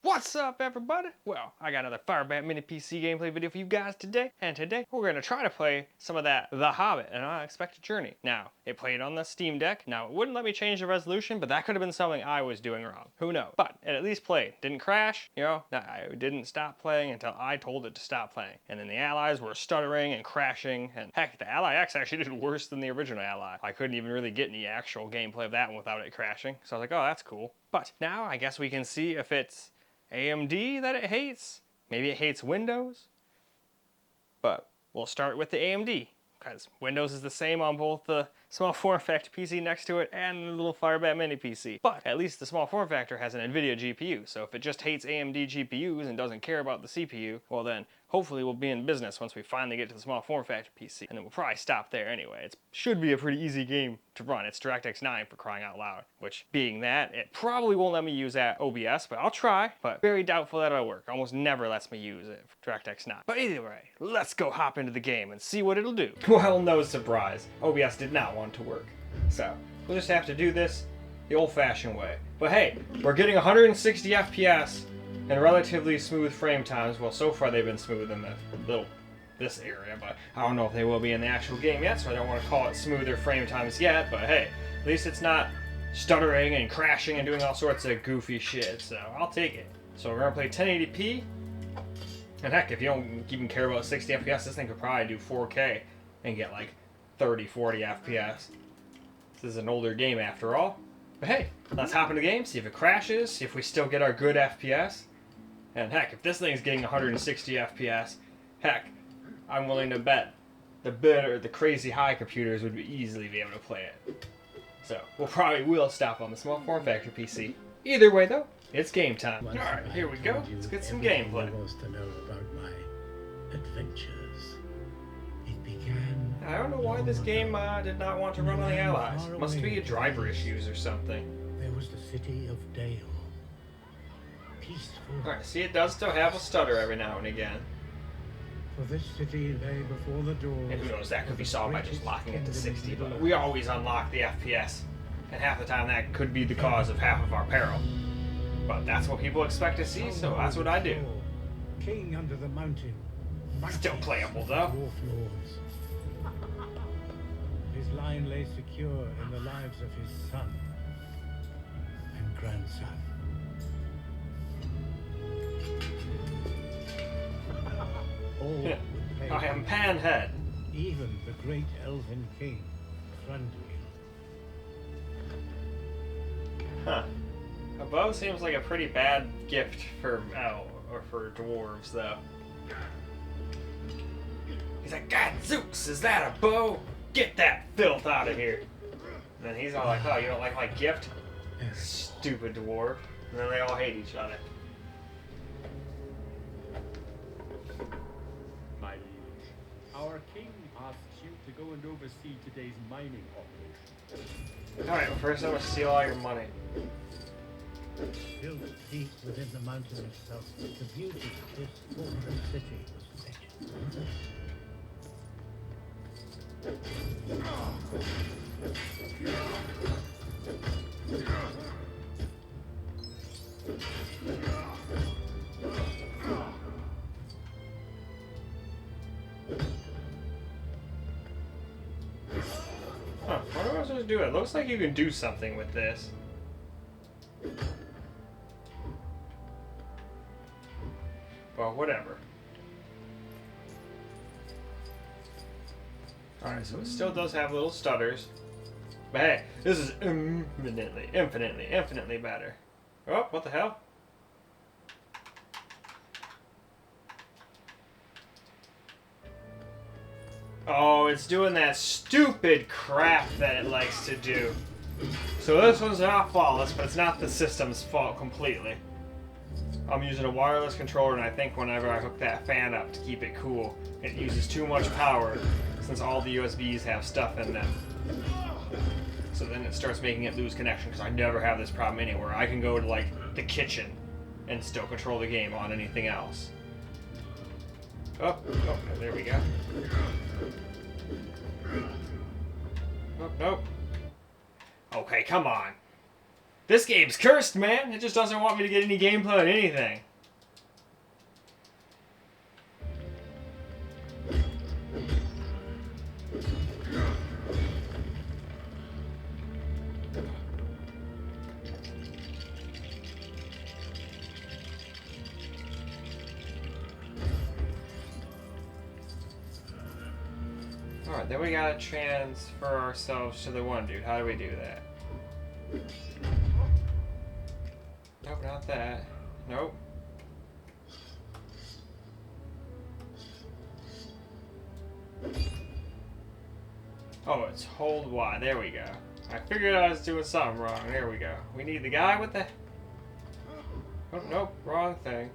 What's up, everybody? Well, I got another FIREBAT mini PC gameplay video for you guys today, and today we're going to try to play some of that The Hobbit, An Unexpected Journey. Now, it played on the Steam Deck. Now, it wouldn't let me change the resolution, but that could have been something I was doing wrong. Who knows? But it at least played. Didn't crash, you know, I didn't stop playing until I told it to stop playing. And then the allies were stuttering and crashing, and heck, the Ally X actually did worse than the original Ally. I couldn't even really get any actual gameplay of that one without it crashing, so I was like, oh, that's cool. But now, I guess we can see if it's AMD that it hates. Maybe it hates Windows. But we'll start with the AMD, because Windows is the same on both the small form factor PC next to it and the little FIREBAT mini PC. But at least the small form factor has an NVIDIA GPU, so if it just hates AMD GPUs and doesn't care about the CPU, well then, hopefully we'll be in business once we finally get to the small form factor PC. And then we'll probably stop there anyway. It should be a pretty easy game to run. It's DirectX 9 for crying out loud. Which, being that, it probably won't let me use that OBS, but I'll try. But very doubtful that it'll work. Almost never lets me use it for DirectX 9. But either way, let's go hop into the game and see what it'll do. Well, no surprise. OBS did not want to work. So, we'll just have to do this the old-fashioned way. But hey, we're getting 160 FPS and relatively smooth frame times. Well, so far they've been smooth in this area, but I don't know if they will be in the actual game yet, so I don't want to call it smoother frame times yet, but hey, at least it's not stuttering and crashing and doing all sorts of goofy shit, so I'll take it. So we're going to play 1080p, and heck, if you don't even care about 60 FPS, this thing could probably do 4K and get like 30, 40 FPS. This is an older game after all. But hey, let's hop into the game, see if it crashes, see if we still get our good FPS. And heck, if this thing's getting 160 FPS, heck, I'm willing to bet the crazy high computers would easily be able to play it. So, we'll probably stop on the small form factor PC. Either way though, it's game time. Alright, here we go. Let's get some gameplay. To know about my adventures. It began. I don't know why this game did not want to run on the Allies. Must be a driver issues or something. There was the city of Dale. Peaceful. Alright, see, it does still have a stutter every now and again. For this city lay before the doors. And who knows, that could be solved by just locking it to 60, but we always unlock the FPS. And half the time that could be the cause of half of our peril. But that's what people expect to see, so that's what I do. King under the mountain. Still playable though. Dwarf lords. His line lay secure in the lives of his son and grandson. All I am Panhead. even the great elven king, Thranduil. Huh. A bow seems like a pretty bad gift for for dwarves, though. He's like, God Zooks, is that a bow? Get that filth out of here. And then he's all like, oh, you don't like my gift? Stupid dwarf. And then they all hate each other. My liege, our king asks you to go and oversee today's mining operation. Alright, well first I'm gonna steal all your money. Built deep within the mountain itself, the beauty of this fortress city was legend. Huh, what am I supposed to do? It looks like you can do something with this. Well, whatever. Alright, so it still does have little stutters. But hey, this is infinitely better. Oh, what the hell? Oh, it's doing that stupid crap that it likes to do. So this one's not flawless, but it's not the system's fault completely. I'm using a wireless controller, and I think whenever I hook that fan up to keep it cool, it uses too much power, since all the USBs have stuff in them. So then it starts making it lose connection, because I never have this problem anywhere. I can go to, like, the kitchen and still control the game on anything else. Oh, there we go. Oh, nope. Okay, come on. This game's cursed, man. It just doesn't want me to get any gameplay on anything. Alright, then we gotta transfer ourselves to the one dude. How do we do that? Nope, not that. Nope. Oh, it's hold Y. There we go. I figured I was doing something wrong. There we go. We need the guy with the... Oh, nope, wrong thing.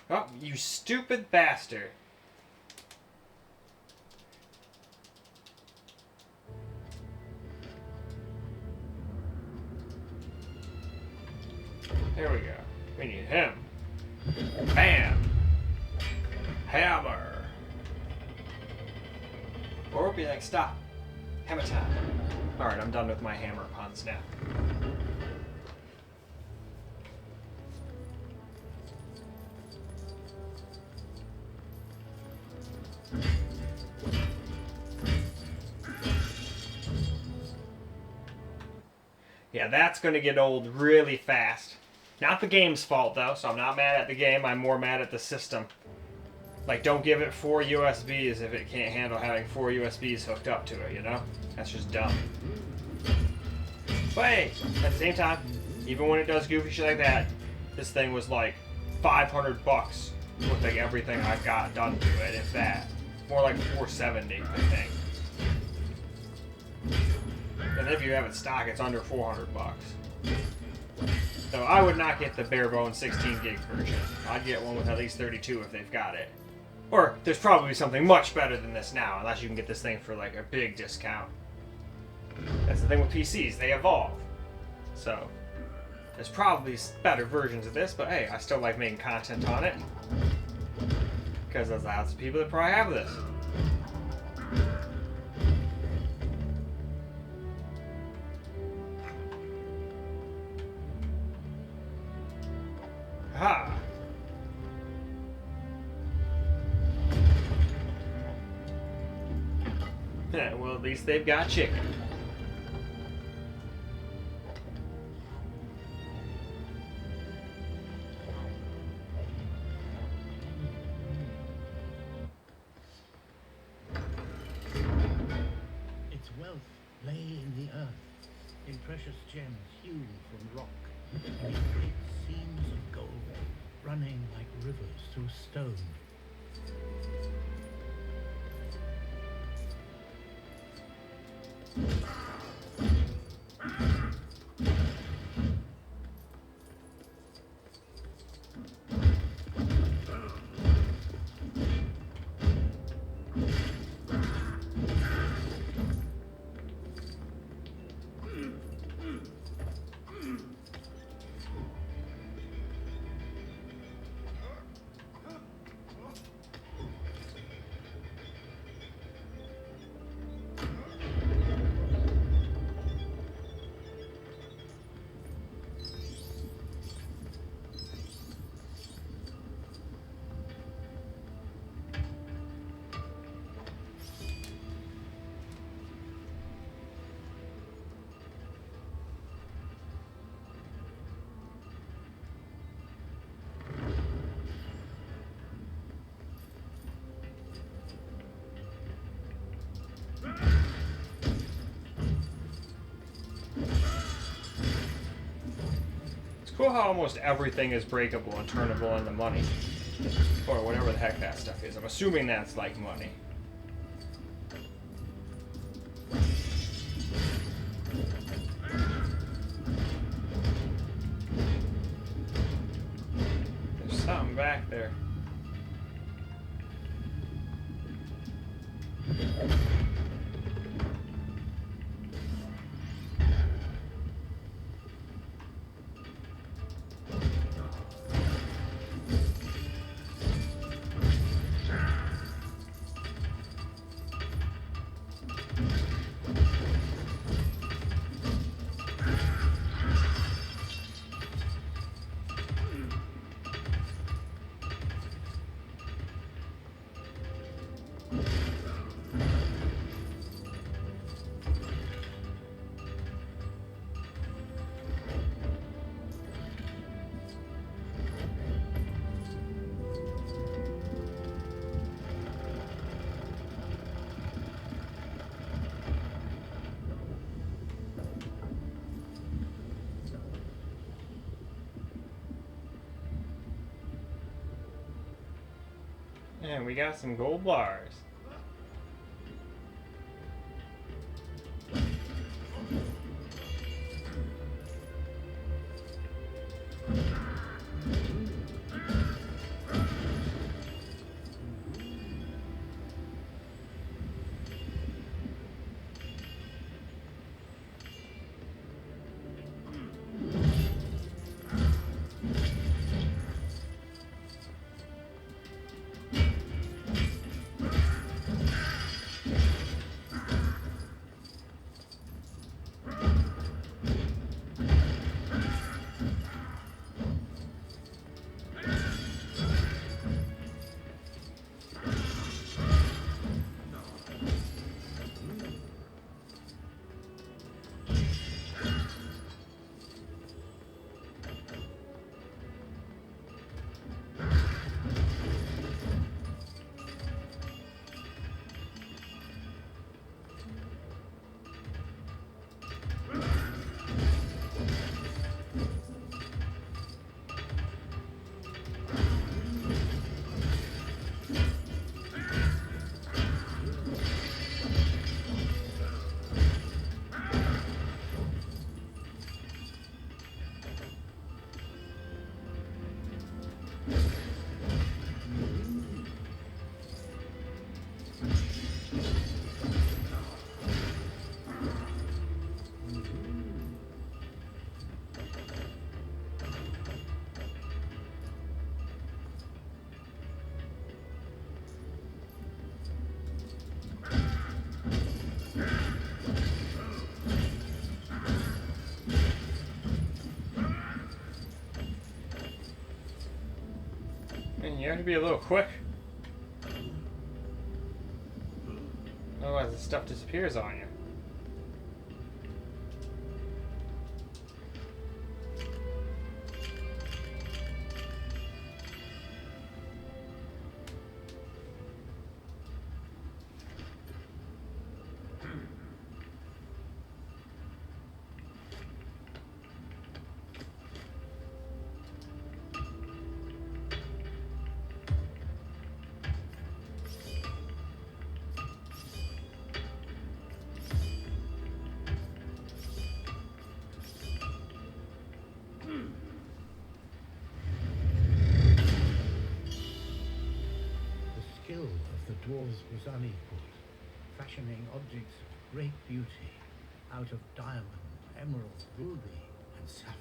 Oh, you stupid bastard. There we go. We need him. Bam! Hammer! Or be like, stop. Hammer time. Alright, I'm done with my hammer puns now. Yeah, that's gonna get old really fast. Not the game's fault, though, so I'm not mad at the game. I'm more mad at the system. Like, don't give it 4 USBs if it can't handle having 4 USBs hooked up to it, you know? That's just dumb. But hey, at the same time, even when it does goofy shit like that, this thing was like $500 with like everything I've got done to it, if that. More like $470, I think. And if you have it stock, it's under $400. So I would not get the bare bones 16 gig version. I'd get one with at least 32 if they've got it. Or there's probably something much better than this now, unless you can get this thing for like a big discount. That's the thing with PCs, they evolve. So there's probably better versions of this, but hey, I still like making content on it. Because there's lots of people that probably have this. Ha! Yeah, well, at least they've got chicken. Its wealth lay in the earth, in precious gems hewn from rock, and in great seams of gold, running like rivers through stone. Cool how almost everything is breakable and turnable into money. Or whatever the heck that stuff is. I'm assuming that's like money. There's something back there. And we got some gold bars. And you have to be a little quick. Otherwise the stuff disappears on you. The skill of the dwarves was unequaled, fashioning objects of great beauty out of diamond, emerald, ruby, and sapphire.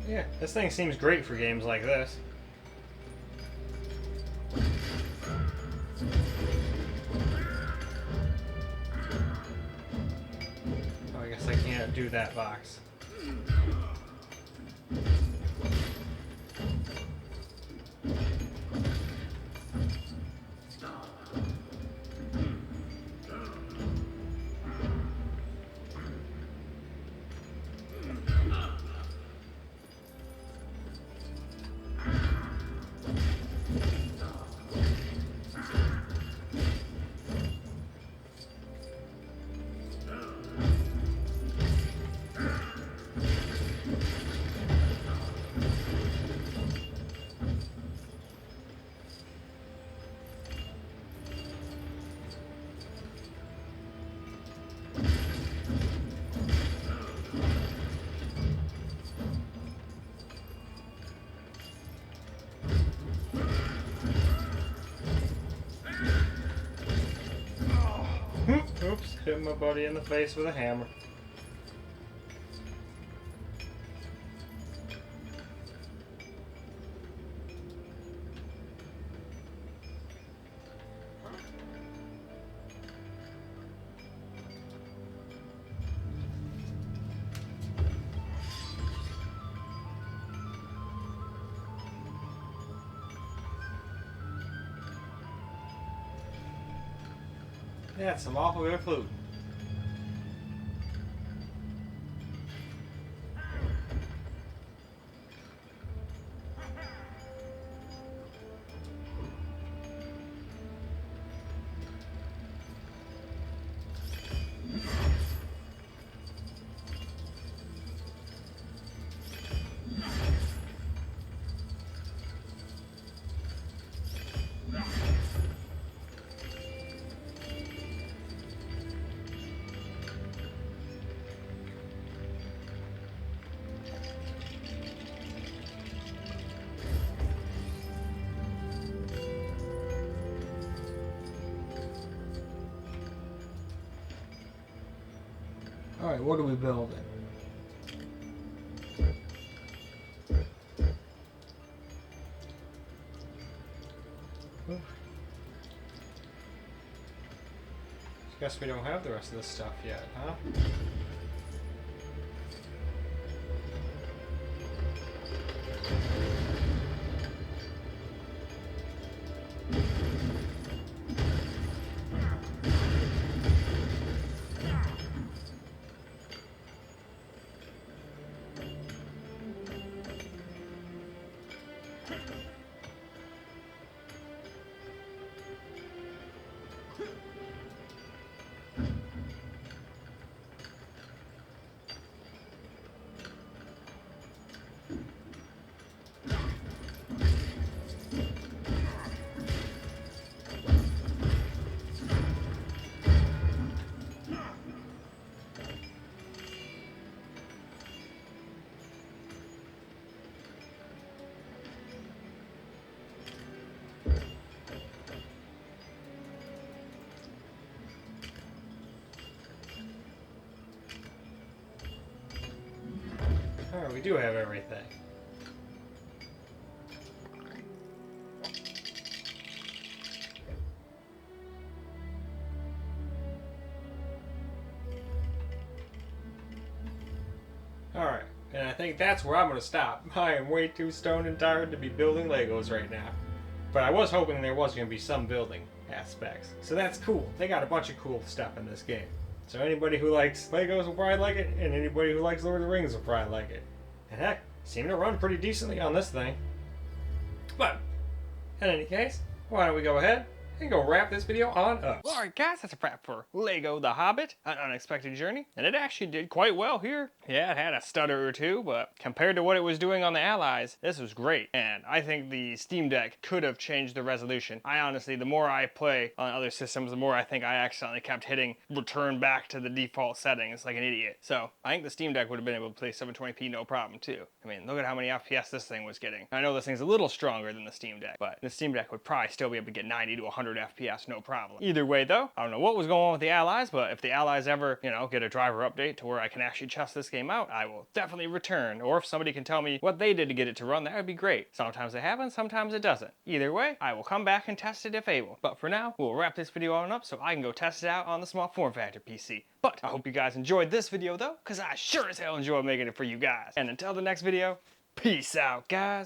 Yeah, this thing seems great for games like this. Oh, I guess I can't do that box. Oops, hit my buddy in the face with a hammer. Yeah, some awful good food. Alright, what are we building? Guess we don't have the rest of this stuff yet, huh? Alright, we do have everything. Alright, and I think that's where I'm going to stop. I am way too stoned and tired to be building Legos right now. But I was hoping there was going to be some building aspects. So that's cool. They got a bunch of cool stuff in this game. So anybody who likes Legos will probably like it, and anybody who likes Lord of the Rings will probably like it. And heck, seem to run pretty decently on this thing. But, in any case, why don't we go ahead and go wrap this video on up. Alright guys, that's a wrap for LEGO The Hobbit, An Unexpected Journey. And it actually did quite well here. Yeah, it had a stutter or two, but compared to what it was doing on the Allies, this was great. And I think the Steam Deck could have changed the resolution. I honestly, the more I play on other systems, the more I think I accidentally kept hitting return back to the default settings like an idiot. So I think the Steam Deck would have been able to play 720p no problem too. I mean, look at how many FPS this thing was getting. I know this thing's a little stronger than the Steam Deck, but the Steam Deck would probably still be able to get 90 to 100 FPS no problem. Either way though, I don't know what was going on with the Allies, but if the Allies ever, you know, get a driver update to where I can actually test this game out, I will definitely return. Or if somebody can tell me what they did to get it to run, that would be great. Sometimes it happens, sometimes it doesn't. Either way, I will come back and test it if able. But for now, we'll wrap this video on up so I can go test it out on the small form factor PC. But I hope you guys enjoyed this video though, because I sure as hell enjoyed making it for you guys. And until the next video, peace out guys.